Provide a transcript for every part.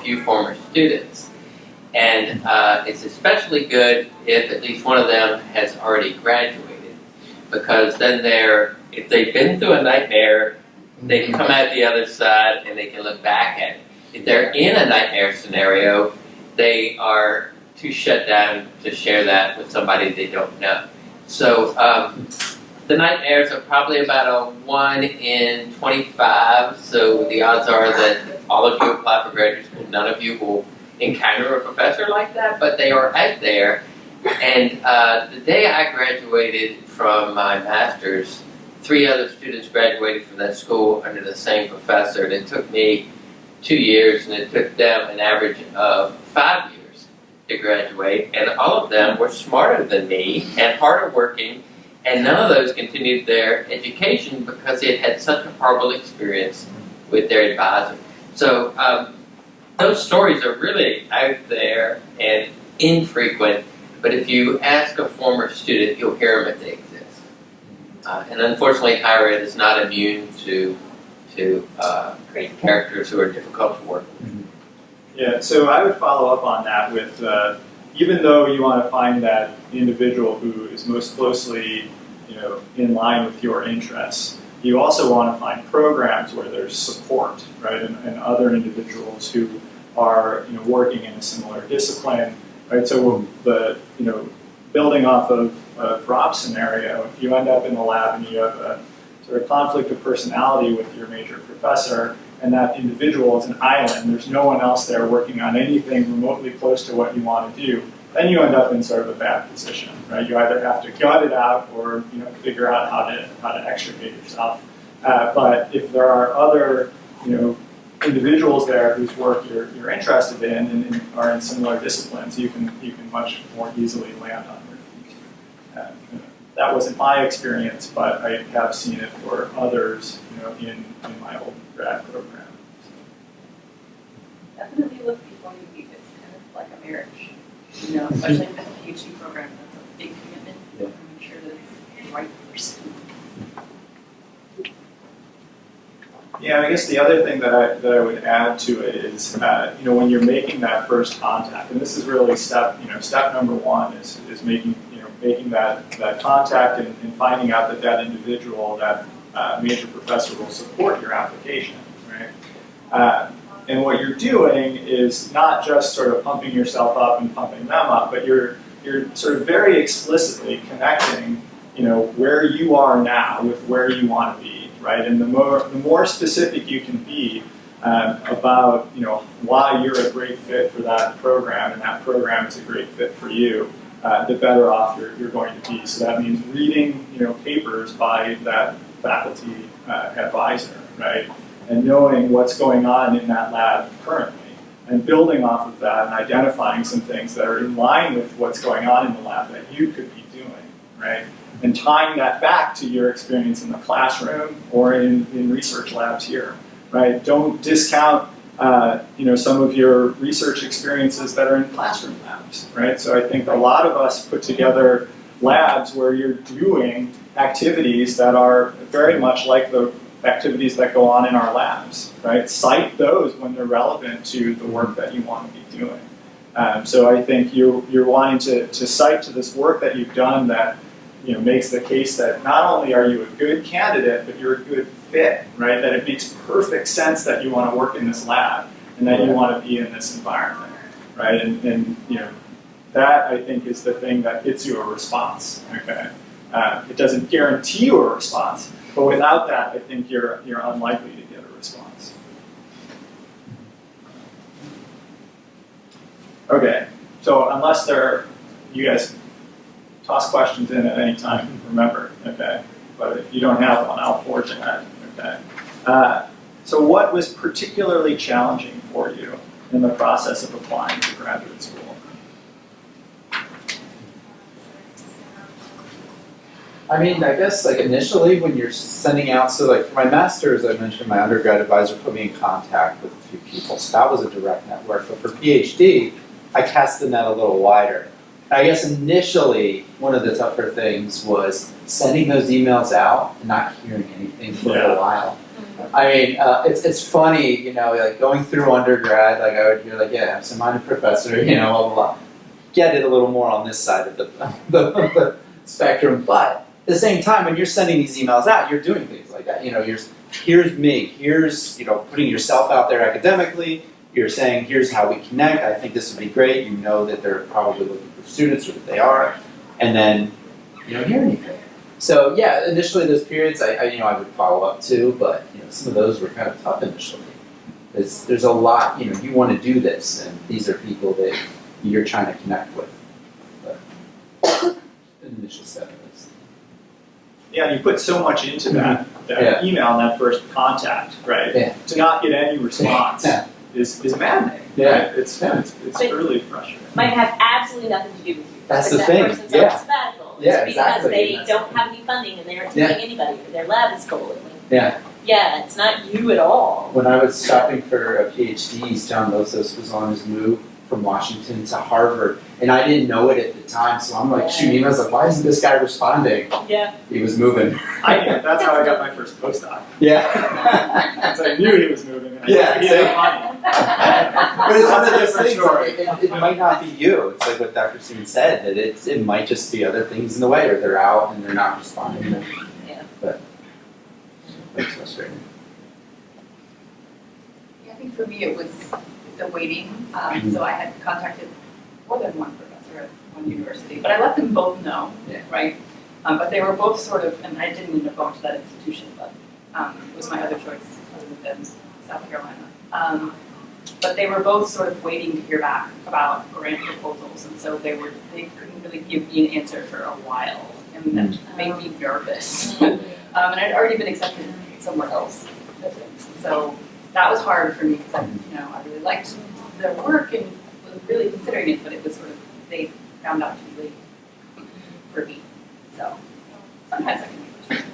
few former students. And it's especially good if at least one of them has already graduated, because then if they've been through a nightmare, they can come out the other side and they can look back at it. If they're in a nightmare scenario, they are too shut down to share that with somebody they don't know. So the nightmares are probably about a 1 in 25, so the odds are that all of you apply for graduate school, none of you will encounter a professor like that, but they are out there. And the day I graduated from my master's, 3 other students graduated from that school under the same professor, and it took me 2 years, and it took them an average of 5 years to graduate, and all of them were smarter than me and harder working, and none of those continued their education because they had had such a horrible experience with their advisor. So those stories are really out there and infrequent, but if you ask a former student, you'll hear them if they exist. And unfortunately, higher ed is not immune to characters who are difficult to work with. Yeah, so I would follow up on that with, even though you want to find that individual who is most closely, in line with your interests, you also want to find programs where there's support, right, and other individuals who are, working in a similar discipline, right? So the, building off of a drop scenario, if you end up in the lab and you have a sort of conflict of personality with your major professor, and that individual is an island, there's no one else there working on anything remotely close to what you want to do, then you end up in sort of a bad position, right? You either have to gut it out or figure out how to extricate yourself. But if there are other individuals there whose work you're interested in and are in similar disciplines, you can much more easily land on your feet. That wasn't my experience, but I have seen it for others, in my old grad program. Definitely with people you meet, it's kind of like a marriage. Especially with a PhD program, that's a big commitment. Yeah. Make sure that it's the right person. Yeah, I guess the other thing that I would add to it is, when you're making that first contact, and this is really step number 1 is making that contact and finding out that individual, that major professor will support your application, right? And what you're doing is not just sort of pumping yourself up and pumping them up, but you're sort of very explicitly connecting, where you are now with where you want to be, right? And the more specific you can be about, why you're a great fit for that program, and that program is a great fit for you, the better off you're going to be. So that means reading, papers by that faculty advisor, right? And knowing what's going on in that lab currently, and building off of that and identifying some things that are in line with what's going on in the lab that you could be doing, right? And tying that back to your experience in the classroom or in research labs here, right? Don't discount some of your research experiences that are in classroom labs, right? So I think a lot of us put together labs where you're doing activities that are very much like the activities that go on in our labs, right? Cite those when they're relevant to the work that you want to be doing. So I think you're wanting to cite to this work that you've done that makes the case that not only are you a good candidate, but you're a good fit, right? That it makes perfect sense that you want to work in this lab and that you want to be in this environment, right? And that I think is the thing that gets you a response. Okay, it doesn't guarantee you a response, but without that, I think you're unlikely to get a response. Okay, so unless you guys toss questions in at any time, remember, okay? But if you don't have one, I'll forge ahead, okay? So what was particularly challenging for you in the process of applying to graduate school? I mean, I guess initially when you're sending out, so for my master's, I mentioned my undergrad advisor put me in contact with a few people, so that was a direct network. But for PhD, I cast the net a little wider. I guess initially, one of the tougher things was sending those emails out and not hearing anything for a while. I mean, it's funny, you know, like going through undergrad, like I would hear like, yeah, absent-minded professor, you know, blah, blah, blah. Get it a little more on this side of the spectrum, but at the same time, when you're sending these emails out, you're doing things like that. You know, here's me, here's, you know, putting yourself out there academically, you're saying, here's how we connect, I think this would be great, you know that they're probably looking for students, or that they are, and then you don't hear anything. So yeah, initially those periods I would follow up too, but you know, some of those were kind of tough initially. There's a lot, you know, you want to do this, and these are people that you're trying to connect with. But an initial step is. Yeah, and you put so much into that email and that first contact, right? Yeah. To not get any response is maddening. Yeah. Right? It's really frustrating. Might have absolutely nothing to do with you. That's But the thing, That person's yeah. on sabbatical. Yeah, It's because exactly. they That's don't have any funding and they aren't teaching anybody, or their lab is full. Yeah. Yeah, it's not you at all. When I was shopping for a PhD, John Lossos was on his move from Washington to Harvard, and I didn't know it at the time, so I'm like shooting emails like, why isn't this guy responding? Yeah. He was moving. I knew. That's how I got my first postdoc. Yeah. Because I knew he was moving. And I Yeah, knew he had money. But it's one of That's a those different things, story. like, it might not be you. It's like what Dr. Steen said, that it might just be other things in the way, or they're out and they're not responding. Yeah. But it's frustrating. I think for me it was the waiting. So I had contacted more than one professor at one university, but I let them both know, right? But they were both sort of, and I didn't end up going to that institution, but it was my other choice other than South Carolina. But they were both sort of waiting to hear back about grant proposals, and so they couldn't really give me an answer for a while, and that made me nervous. And I'd already been accepted somewhere else, so that was hard for me because I really liked their work and was really considering it, but it was sort of they found out too late for me. So sometimes I can be frustrated.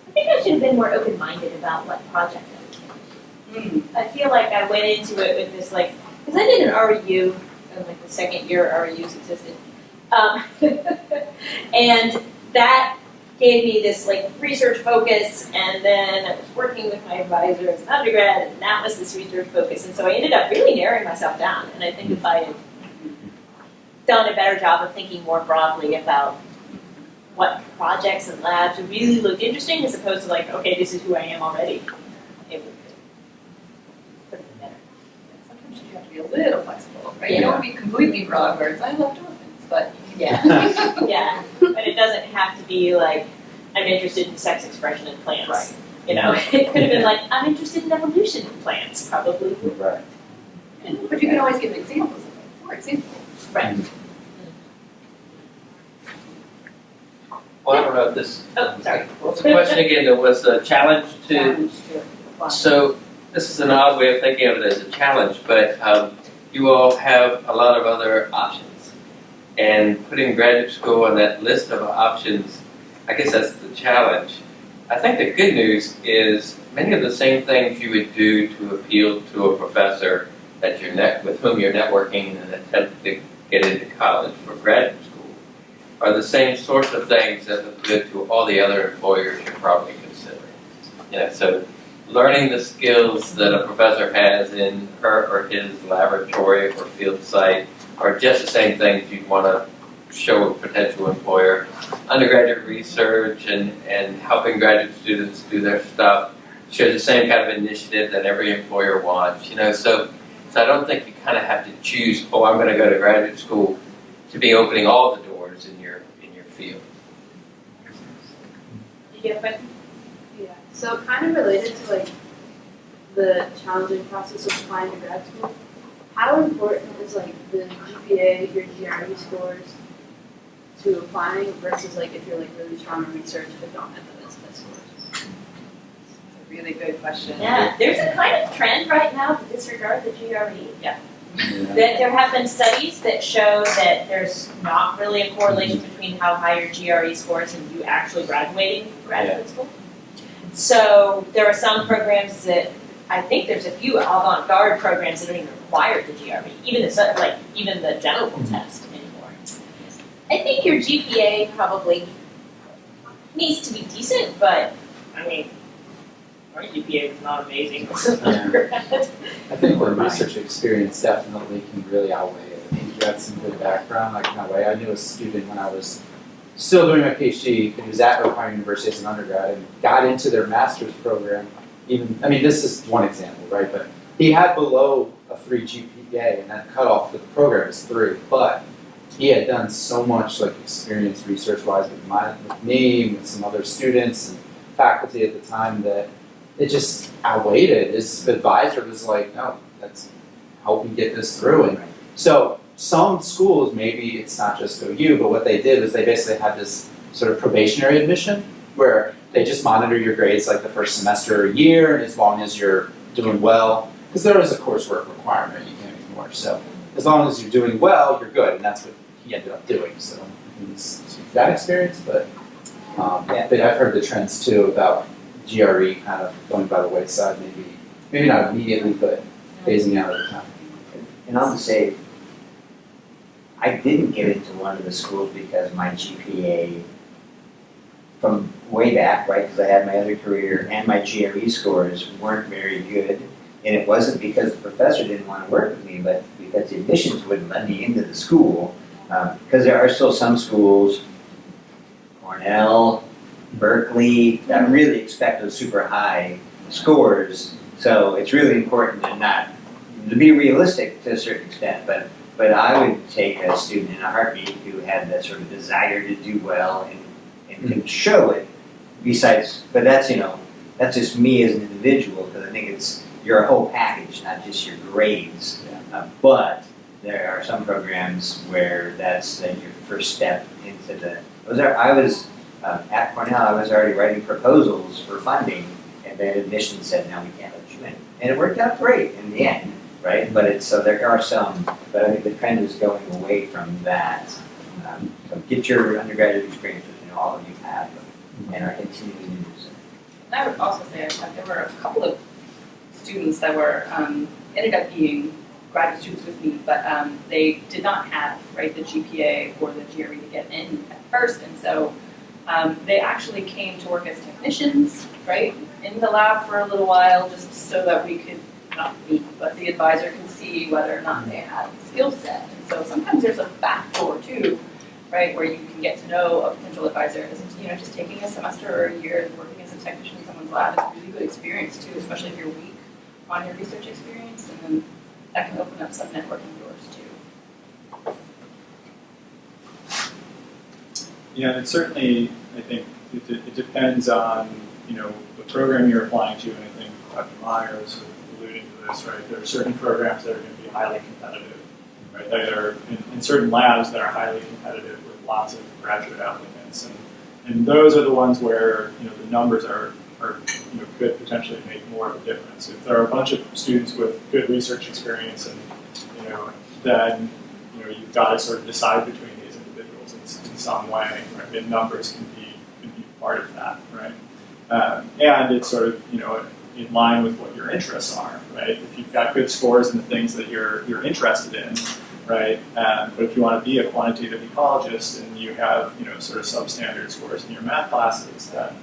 I think I should have been more open-minded about what project I was doing. I feel like I went into it with this because I did an REU, and the second year REUs existed, and that gave me this research focus, and then I was working with my advisor as an undergrad, and that was this research focus, and so I ended up really narrowing myself down, and I think if I had done a better job of thinking more broadly about what projects and labs really looked interesting, as opposed to okay, this is who I am already, it would have been better. Sometimes you have to be a little flexible, right? You don't want to be completely broad where it's I love orphans, but Yeah, yeah, but it doesn't have to be I'm interested in sex expression in plants. Right. It could have been I'm interested in evolution in plants, probably. Right. but you can always give examples of it. For example, Right. Well, I don't know if this, Oh, sorry. what's the question again? There was a challenge to, challenge to apply. so this is an odd way of thinking of it as a challenge, but you all have a lot of other options. And putting graduate school on that list of options, I guess that's the challenge. I think the good news is many of the same things you would do to appeal to a professor that with whom you're networking and attempt to get into college for graduate school are the same sorts of things that look good to all the other employers you're probably considering. So learning the skills that a professor has in her or his laboratory or field site are just the same things you'd want to show a potential employer. Undergraduate research and helping graduate students do their stuff shows the same kind of initiative that every employer wants. So I don't think you kind of have to choose, I'm going to go to graduate school to be opening all the doors in your field. Did you have a question? Yeah, so kind of related to the challenging process of applying to grad school, how important is the GPA, your GRE scores to applying versus if you're really strong in research but don't have the best scores? It's a really good question. Yeah, there's a kind of trend right now to disregard the GRE. Yeah. That there have been studies that show that there's not really a correlation between how high your GRE scores and you actually graduating from graduate school. So there are some programs that I think there's a few avant-garde programs that don't even require the GRE, even the general test anymore. I think your GPA probably needs to be decent, but I mean, our GPA was not amazing. I think the research experience definitely can really outweigh it. I think you had some good background, like in that way. I knew a student when I was still doing my PhD, who was at Ohio University as an undergrad and got into their master's program. Even, I mean, this is one example, right? But he had below a 3 GPA, and that cutoff for the program is 3. But he had done so much like experience research-wise with me, with some other students and faculty at the time that it just outweighed it. His advisor was like, no, let's help me get this through. And so some schools, maybe it's not just OU, but what they did was they basically had this sort of probationary admission where they just monitor your grades like the first semester or year, and as long as you're doing well, because there is a coursework requirement you can't ignore. So as long as you're doing well, you're good, and that's what he ended up doing. So it's that experience, but I've heard the trends too about GRE kind of going by the wayside, maybe not immediately, but phasing out over time. And I'll just say, I didn't get into one of the schools because my GPA from way back, right, because I had my other career and my GRE scores weren't very good. And it wasn't because the professor didn't want to work with me, but because the admissions wouldn't let me into the school. Because there are still some schools, Cornell, Berkeley, that really expect those super high scores. So it's really important to be realistic to a certain extent, but I would take a student in a heartbeat who had that sort of desire to do well and can show it. Besides, but that's just me as an individual, because I think it's your whole package, not just your grades. But there are some programs where that's your first step into the. I was at Cornell. I was already writing proposals for funding, and then admissions said, "No, we can't let you in," and it worked out great in the end, right? But so there are some, but I think the trend is going away from that. So get your undergraduate experience, which all of you have, and are continuing to do so. And I would also say that there were a couple of students that were ended up being graduate students with me, but they did not have the GPA or the GRE to get in at first, and so they actually came to work as technicians, in the lab for a little while, just so that we could not meet, but the advisor can see whether or not they have the skill set. And so sometimes there's a back door too, where you can get to know a potential advisor. Just taking a semester or a year and working as a technician in someone's lab is a really good experience too, especially if you're weak on your research experience, and then that can open up some networking doors too. Yeah, and certainly, I think it depends on, the program you're applying to, and I think Dr. Myers was alluding to this, There are certain programs that are going to be highly competitive, That are in certain labs that are highly competitive with lots of graduate applicants, and those are the ones where, the numbers are could potentially make more of a difference. If there are a bunch of students with good research experience, and then you've got to sort of decide between these individuals in some way, And numbers can be part of that, and it's sort of in line with what your interests are, If you've got good scores in the things that you're interested in, but if you want to be a quantitative ecologist and you have sort of substandard scores in your math classes, then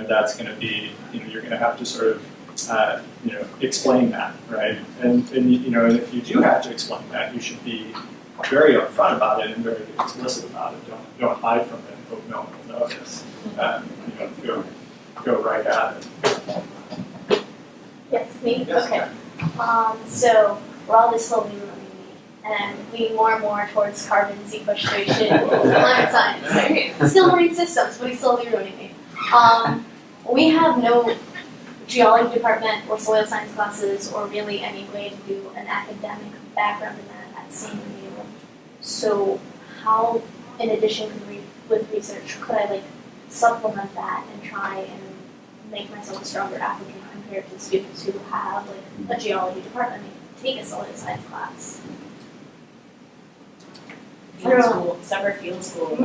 that's going to be you're going to have to sort of explain that, And if you do have to explain that, you should be very upfront about it and very explicit about it. Don't hide from it and hope no one will notice. Go right at it. Yes, me? Yes, Okay. So we're all just slowly moving and leaning more and more towards carbon sequestration and climate science. Still marine systems, but he's slowly ruining me. We have no geology department or soil science classes or really any way to do an academic background in that at senior year. So how, in addition with research, could I supplement that and try and make myself a stronger applicant compared to students who have a geology department and take a soil science class? Field school, summer field school.